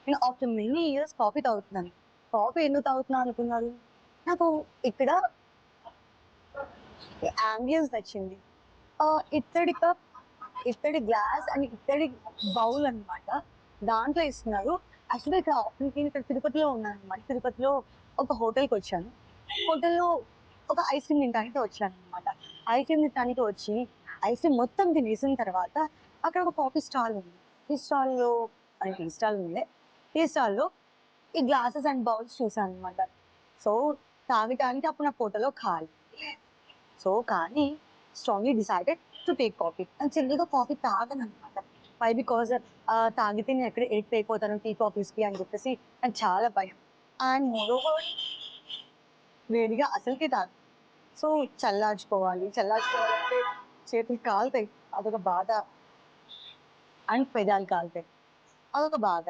నేను after many years coffee తాగుతున్నాను. Coffee ఎందుకు తాగుతున్నాను అనుకున్నారు? నాకు ఇక్కడ యాంబియన్స్ నచ్చింది. ఇత్తడి కప్, ఇత్తడి గ్లాస్ అండ్ ఇత్తడి బౌల్ అన్నమాట. దాంట్లో ఇస్తున్నారు. యాక్చువల్‌గా నేను ఇక్కడ తిరుపతిలో ఉన్నానన్నమాట. తిరుపతిలో ఒక హోటల్‌కొచ్చాను. హోటల్‌లో ఒక ఐస్ క్రీమ్ తినడానికి వచ్చానన్నమాట. ఐస్ క్రీమ్ తినడానికి వచ్చి, ఐస్ క్రీమ్ మొత్తం తినేసిన తర్వాత అక్కడ ఒక కాఫీ స్టాల్ ఉంది. టీ స్టాల్‌లో టీ స్టాల్ ఉండే. టీ స్టాల్‌లో ఈ గ్లాసెస్ అండ్ బౌల్స్ చూసానన్నమాట. సో, తాగటానికి అప్పుడు నా పొట్టలో ఖాళీ. సో, కానీ strongly decided to take coffee. And జనరల్‌గా కాఫీ తాగననమాట. వై? బికాజ్ తాగితే నేను ఎక్కడ ఎడిక్ట్ అయిపోతాను టీ, కాఫీస్‌కి అని చెప్పేసి నాకు చాలా భయం. అండ్ మోరోవర్ వేడిగా అసలుకే తాగను. సో, చల్లార్చుకోవాలంటే చేతులు కాలుతాయి. అదొక బాధ. అండ్ పెదాలు కాలుతాయి. అదొక బాధ.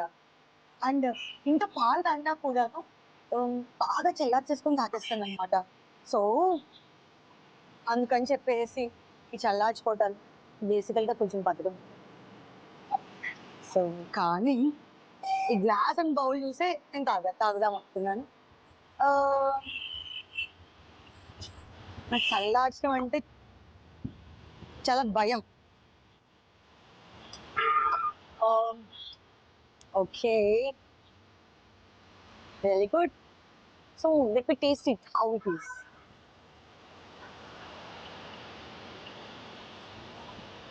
అండ్ ఇంకా పాలు తాగినా కూడాను బాగా చల్లార్చేసుకొని తాగేస్తాననమాట. సో, అందుకని చెప్పేసి ఈ చల్లార్చుకోవటాలు బేసికల్‌గా కొంచెం బద్ధకం. సో, కానీ ఈ గ్లాస్ అండ్ బౌల్ చూసే నేను తాగుదాం అనుకున్నాను. ఆహ్, నాకు చల్లార్చడం అంటే చాలా భయం. ఆహ్, okay. Very good. So, let me taste it how it is.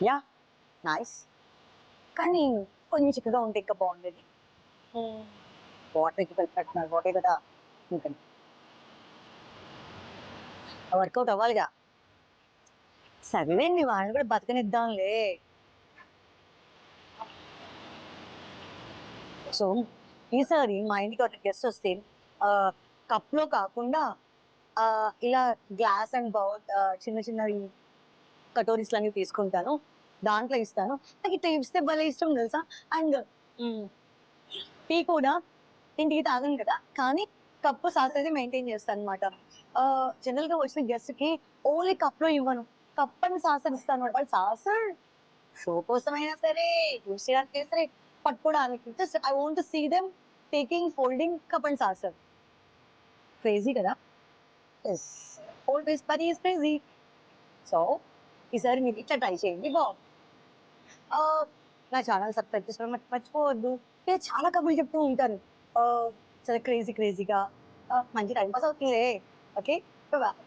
Yeah! Nice. కానీ కొంచెం చిక్కగా ఉంటే ఇంకా బాగుండేది. హ్మ్. వాటర్ ఎక్కువ కలిపేట్టున్నారు. వాటర్ కదా! అందుకని. వర్కౌట్ అవ్వాలిగా. సర్లేండి వాళ్ళని కూడా బతకనిద్దాంలే. సో, ఈసారి మా ఇంటికి ఎవరైనా గెస్ట్ వస్తే ఆహ్, కప్‌లో కాకుండా ఇలా గ్లాస్ అండ్ బౌల్ చిన్న చిన్నవి కటోరీస్‌లన్నీ తీసుకుంటాను. దాంట్లో ఇస్తాను. నాకిట్లా ఇస్తే భలే ఇష్టం తెలుసా? అండ్ హ్మ్. టీ కూడా నేను టీ తాగను కదా! కానీ కప్పు, సాస్ అయితే మెయింటైన్ చేస్తానన్నమాట. జనరల్‌గా వచ్చిన గెస్ట్‌కి ఓన్లీ కప్‌లో ఇవ్వను. కప్ అండ్ సాసర్ ఇస్తానన్నమాట. వాళ్ళు సాసర్ షో కోసమైనా సరే, యూజ్ చేయడానికైనా సరే, పట్టుకోవడానికి just I want to see them taking, holding cup and saucer. Crazy కదా! యెస్. ఆల్‌వేస్ పని ఈస్ క్రేజీ. సో, ఈసారి మీరు ఇట్లా ట్రై చేయండి బావుంది. ఆహ్, నా ఛానెల్ సబ్‌స్క్రైబ్ చేసుకోవడం మర్చిపోవద్దు. ఇలా చాలా కబుర్లు చెప్తూ ఉంటారు. చాలా క్రేజీగా మంచి టైమ్ పాస్ అవుతుందిలే. ఓకే. బాయ్.